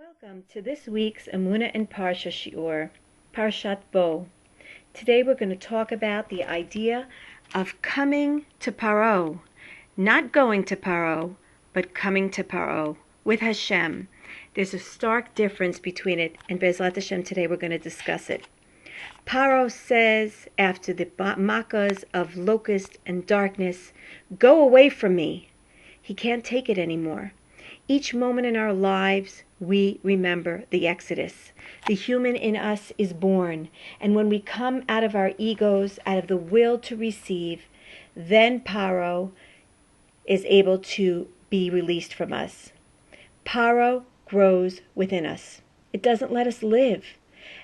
Welcome to this week's Emuna and Parsha Shiur, Parshat Bo. Today we're going to talk about the idea of coming to Paro, not going to Paro, but coming to Paro with Hashem. There's a stark difference between it, and Be'ezrat Hashem today we're going to discuss it. Paro says after the makas of locust and darkness, "Go away from me." He can't take it anymore. Each moment in our lives, we remember the Exodus. The human in us is born, and when we come out of our egos, out of the will to receive, then Paro is able to be released from us. Paro grows within us. It doesn't let us live.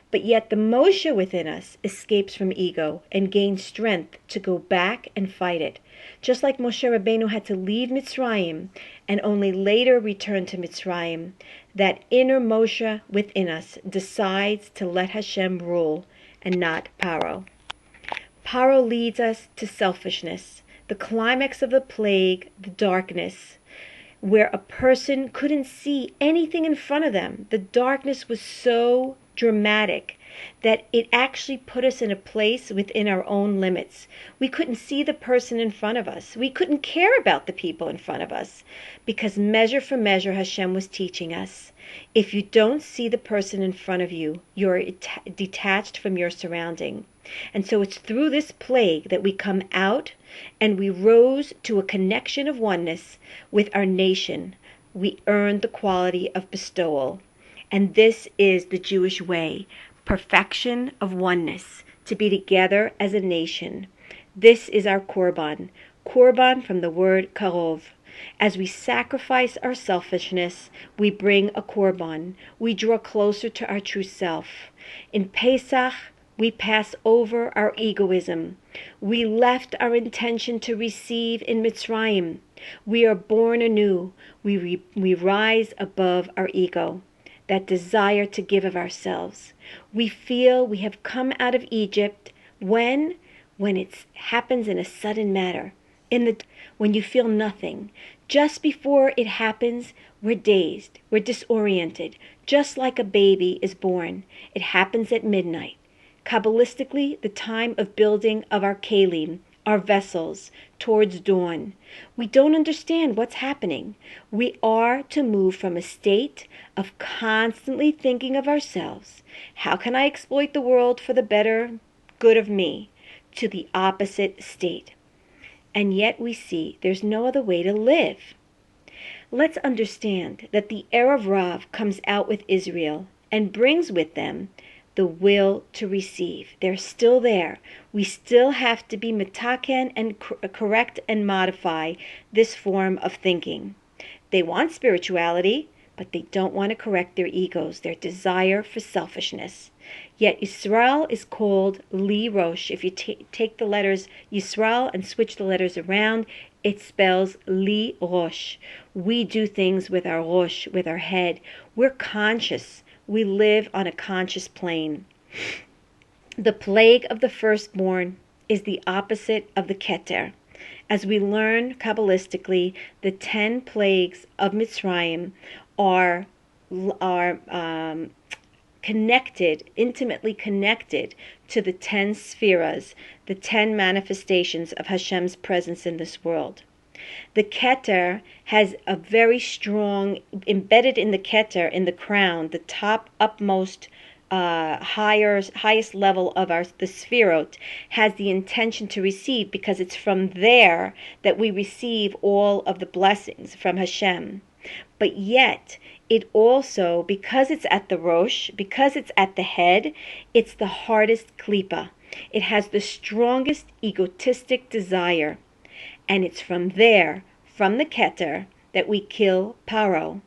But yet the Moshe within us escapes from ego and gains strength to go back and fight it. Just like Moshe Rabbeinu had to leave Mitzrayim and only later return to Mitzrayim, that inner Moshe within us decides to let Hashem rule and not Paro. Paro leads us to selfishness, the climax of the plague, the darkness, where a person couldn't see anything in front of them. The darkness was so dramatic that it actually put us in a place within our own limits. We couldn't see the person in front of us. We couldn't care about the people in front of us, because measure for measure Hashem was teaching us. If you don't see the person in front of you, you're detached from your surrounding. And so it's through this plague that we come out and we rose to a connection of oneness with our nation. We earned the quality of bestowal. And this is the Jewish way, perfection of oneness, to be together as a nation. This is our korban from the word karov. As we sacrifice our selfishness, we bring a korban. We draw closer to our true self. In Pesach, we pass over our egoism. We left our intention to receive in Mitzrayim. We are born anew. We rise above our ego, that desire to give of ourselves. We feel we have come out of Egypt when it happens in a sudden manner. When you feel nothing. Just before it happens, we're dazed, we're disoriented, just like a baby is born. It happens at midnight. Kabbalistically, the time of building of our kelim, our vessels, towards dawn. We don't understand what's happening. We are to move from a state of constantly thinking of ourselves. How can I exploit the world for the better good of me? To the opposite state. And yet we see there's no other way to live. Let's understand that the Erev Rav comes out with Israel and brings with them the will to receive. They're still there. We still have to be mitaken and correct and modify this form of thinking. They want spirituality, but they don't want to correct their egos, their desire for selfishness. Yet Yisrael is called Li Rosh. If you take the letters Yisrael and switch the letters around, it spells Li Rosh. We do things with our Rosh, with our head. We're conscious. We live on a conscious plane. The plague of the firstborn is the opposite of the Keter. As we learn Kabbalistically, the 10 plagues of Mitzrayim are connected, intimately connected to the 10 spheras, the 10 manifestations of Hashem's presence in this world. The Keter has a very strong, embedded in the Keter, in the crown, the top upmost highest level of the Sphirot, has the intention to receive, because it's from there that we receive all of the blessings from Hashem. But yet, it also, because it's at the Rosh, because it's at the head, it's the hardest klipa. It has the strongest egotistic desire. And it's from there, from the Keter, that we kill Paro.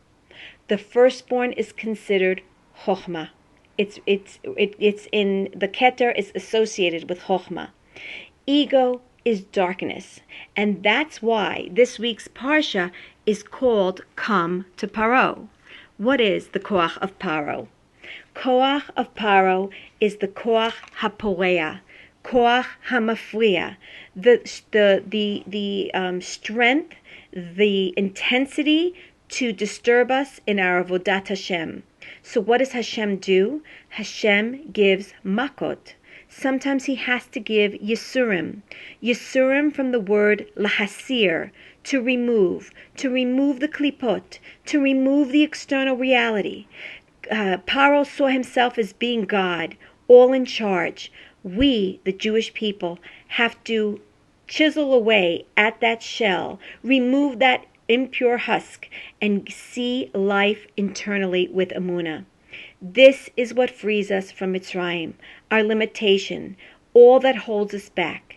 The firstborn is considered Chochmah. It's in the Keter is associated with Chochmah. Ego is darkness, and that's why this week's Parsha is called Come to Paro. What is the Koach of Paro? Koach of Paro is the Koach HaPorea, Koach HaMafriya, the strength, the intensity to disturb us in our Avodat Hashem. So what does Hashem do? Hashem gives makot. Sometimes he has to give yisurim. Yisurim from the word lahasir, to remove the klipot, to remove the external reality. Paro saw himself as being God, all in charge. We, the Jewish people, have to chisel away at that shell, remove that impure husk, and see life internally with Emuna. This is what frees us from Mitzrayim, our limitation, all that holds us back.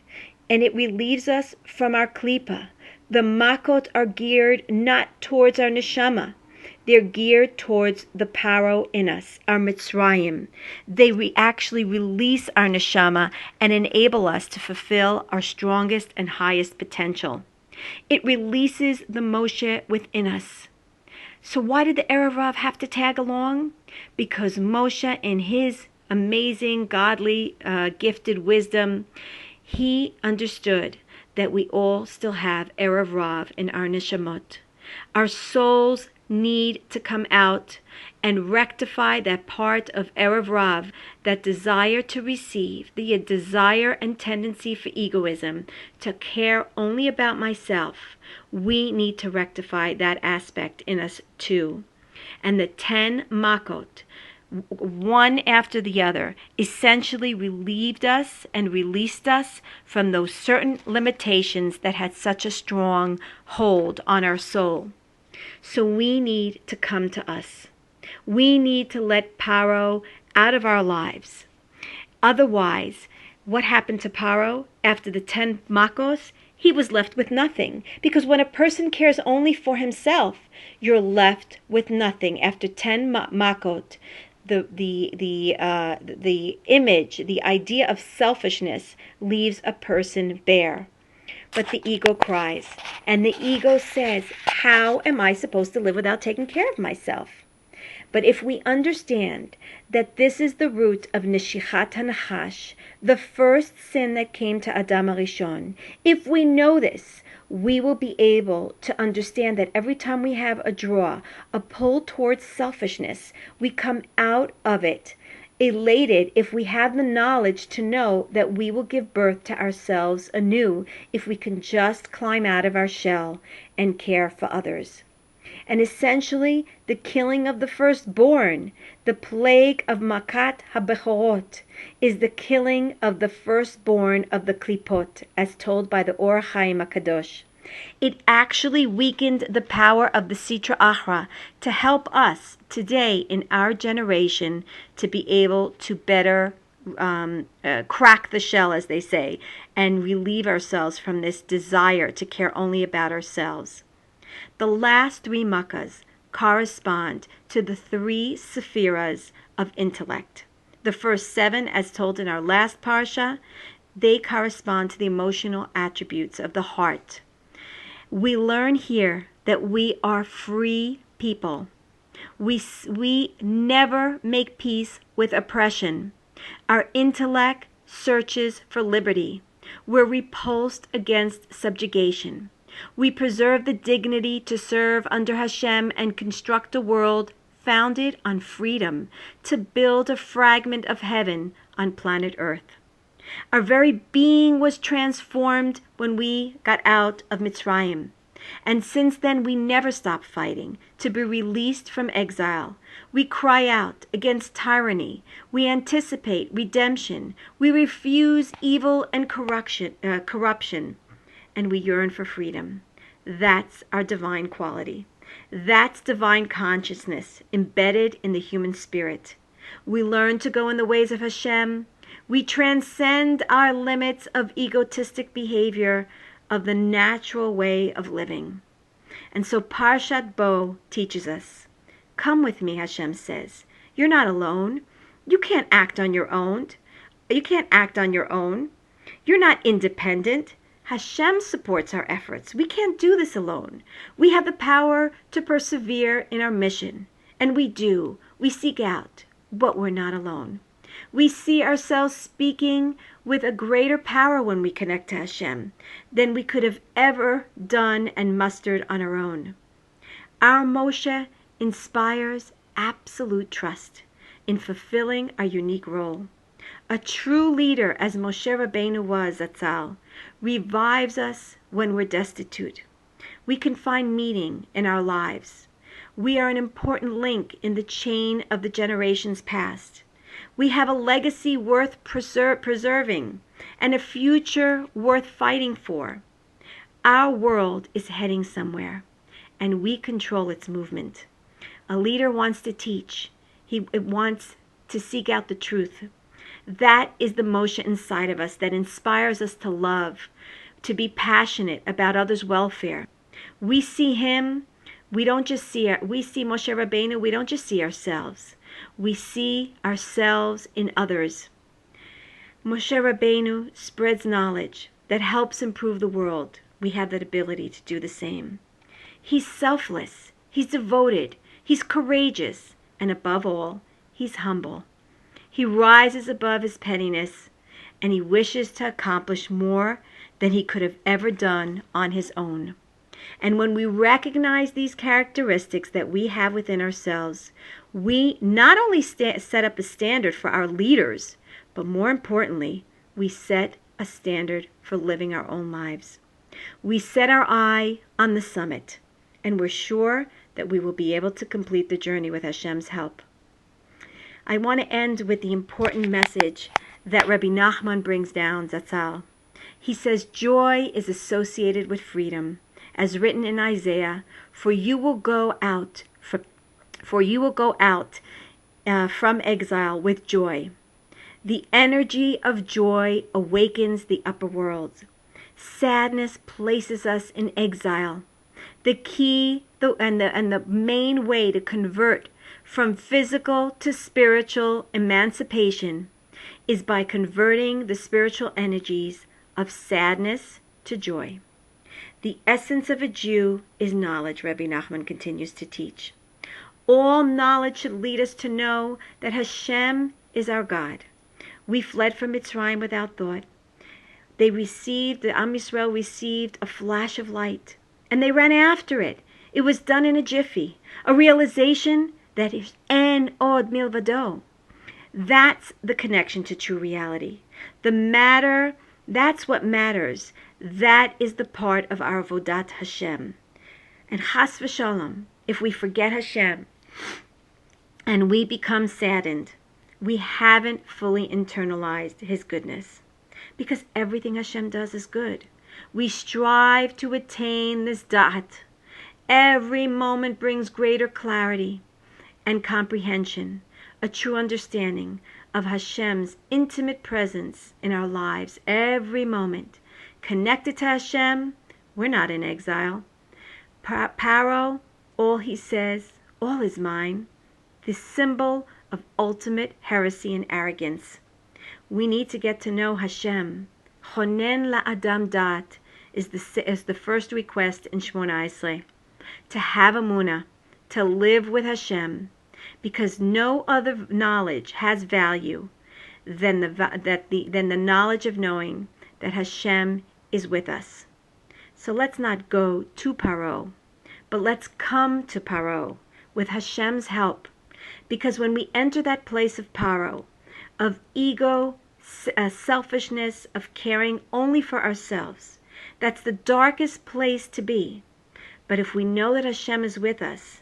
And it relieves us from our klipa. The makot are geared not towards our neshama. They're geared towards the paro in us, our Mitzrayim. They actually release our neshama and enable us to fulfill our strongest and highest potential. It releases the Moshe within us. So why did the Erev Rav have to tag along? Because Moshe, in his amazing, godly, gifted wisdom, he understood that we all still have Erev Rav in our neshamot. Our souls need to come out and rectify that part of Erev Rav, that desire to receive, the desire and tendency for egoism, to care only about myself. We need to rectify that aspect in us too. And the 10 makot, one after the other, essentially relieved us and released us from those certain limitations that had such a strong hold on our soul. So we need to come to us. We need to let Paro out of our lives. Otherwise, what happened to Paro after the 10 makos? He was left with nothing. Because when a person cares only for himself, you're left with nothing. After 10 makot, the image, the idea of selfishness leaves a person bare. But the ego cries, and the ego says, how am I supposed to live without taking care of myself? But if we understand that this is the root of Neshichat HaNachash, the first sin that came to Adam HaRishon, if we know this, we will be able to understand that every time we have a draw, a pull towards selfishness, we come out of it elated if we have the knowledge to know that we will give birth to ourselves anew if we can just climb out of our shell and care for others. And essentially, the killing of the firstborn, the plague of Makat HaBechorot, is the killing of the firstborn of the Klipot, as told by the Or Chaim HaKadosh. It actually weakened the power of the Sitra Achra to help us today in our generation to be able to better crack the shell, as they say, and relieve ourselves from this desire to care only about ourselves. The last 3 makas correspond to the 3 sephiras of intellect. The first 7, as told in our last parsha, they correspond to the emotional attributes of the heart. We learn here that we are free people. We never make peace with oppression. Our intellect searches for liberty. We're repulsed against subjugation. We preserve the dignity to serve under Hashem and construct a world founded on freedom, to build a fragment of heaven on planet Earth. Our very being was transformed when we got out of Mitzrayim. And since then, we never stop fighting to be released from exile. We cry out against tyranny. We anticipate redemption. We refuse evil and corruption. And we yearn for freedom. That's our divine quality. That's divine consciousness embedded in the human spirit. We learn to go in the ways of Hashem. We transcend our limits of egotistic behavior, of the natural way of living. And so Parshat Bo teaches us, come with me, Hashem says. You're not alone. You can't act on your own. You're not independent. Hashem supports our efforts. We can't do this alone. We have the power to persevere in our mission. And we do. We seek out, but we're not alone. We see ourselves speaking with a greater power when we connect to Hashem than we could have ever done and mustered on our own. Our Moshe inspires absolute trust in fulfilling our unique role. A true leader, as Moshe Rabbeinu was, Zatzal, revives us when we're destitute. We can find meaning in our lives. We are an important link in the chain of the generations past. We have a legacy worth preserving and a future worth fighting for. Our world is heading somewhere, and we control its movement. A leader wants to teach. He wants to seek out the truth. That is the Moshe inside of us that inspires us to love, to be passionate about others' welfare. We see him. We see Moshe Rabbeinu. We don't just see ourselves. We see ourselves in others. Moshe Rabbeinu spreads knowledge that helps improve the world. We have that ability to do the same. He's selfless. He's devoted. He's courageous. And above all, he's humble. He rises above his pettiness, and he wishes to accomplish more than he could have ever done on his own. And when we recognize these characteristics that we have within ourselves, we not only set up a standard for our leaders, but more importantly, we set a standard for living our own lives. We set our eye on the summit, and we're sure that we will be able to complete the journey with Hashem's help. I want to end with the important message that Rabbi Nachman brings down, Zatzal. He says, joy is associated with freedom, as written in Isaiah, for you will go out from exile with joy. The energy of joy awakens the upper world. Sadness places us in exile. The key and the main way to convert from physical to spiritual emancipation is by converting the spiritual energies of sadness to joy. The essence of a Jew is knowledge, Rabbi Nachman continues to teach. All knowledge should lead us to know that Hashem is our God. We fled from Mitzrayim without thought. The Am Yisrael received a flash of light, and they ran after it. It was done in a jiffy, a realization that is en od milvado. That's the connection to true reality. That's what matters. That is the part of our Avodat Hashem. And chas v'shalom, if we forget Hashem and we become saddened, we haven't fully internalized his goodness. Because everything Hashem does is good. We strive to attain this da'at. Every moment brings greater clarity and comprehension, a true understanding of Hashem's intimate presence in our lives every moment. Connected to Hashem, we're not in exile. Paro, all he says, all is mine. The symbol of ultimate heresy and arrogance. We need to get to know Hashem. Chonen la'adam dat is the first request in Shmona Esrei. To have Emuna, to live with Hashem, because no other knowledge has value than the knowledge of knowing that Hashem is with us. So let's not go to Paro, but let's come to Paro with Hashem's help, because when we enter that place of Paro, of ego, selfishness, of caring only for ourselves, that's the darkest place to be. But if we know that Hashem is with us,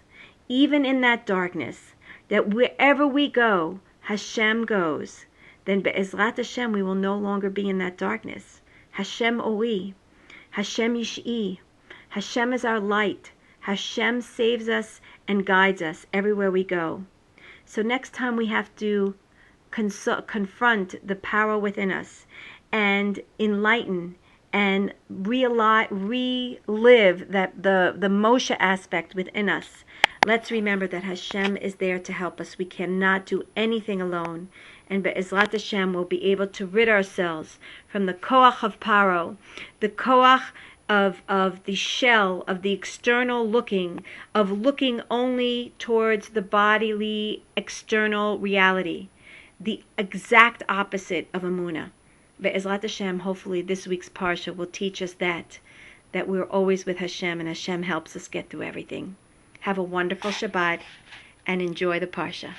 even in that darkness, that wherever we go, Hashem goes, then Be'ezrat Hashem, we will no longer be in that darkness. Hashem Ori, Hashem Yish'i, Hashem is our light. Hashem saves us and guides us everywhere we go. So next time we have to confront the power within us and enlighten and relive that the Moshe aspect within us. Let's remember that Hashem is there to help us. We cannot do anything alone. And Be'ezrat Hashem will be able to rid ourselves from the koach of Paro, the koach of the shell, of the external looking, of looking only towards the bodily external reality. The exact opposite of Emuna. Be'ezrat Hashem, hopefully this week's Parsha will teach us that we're always with Hashem and Hashem helps us get through everything. Have a wonderful Shabbat and enjoy the Parsha.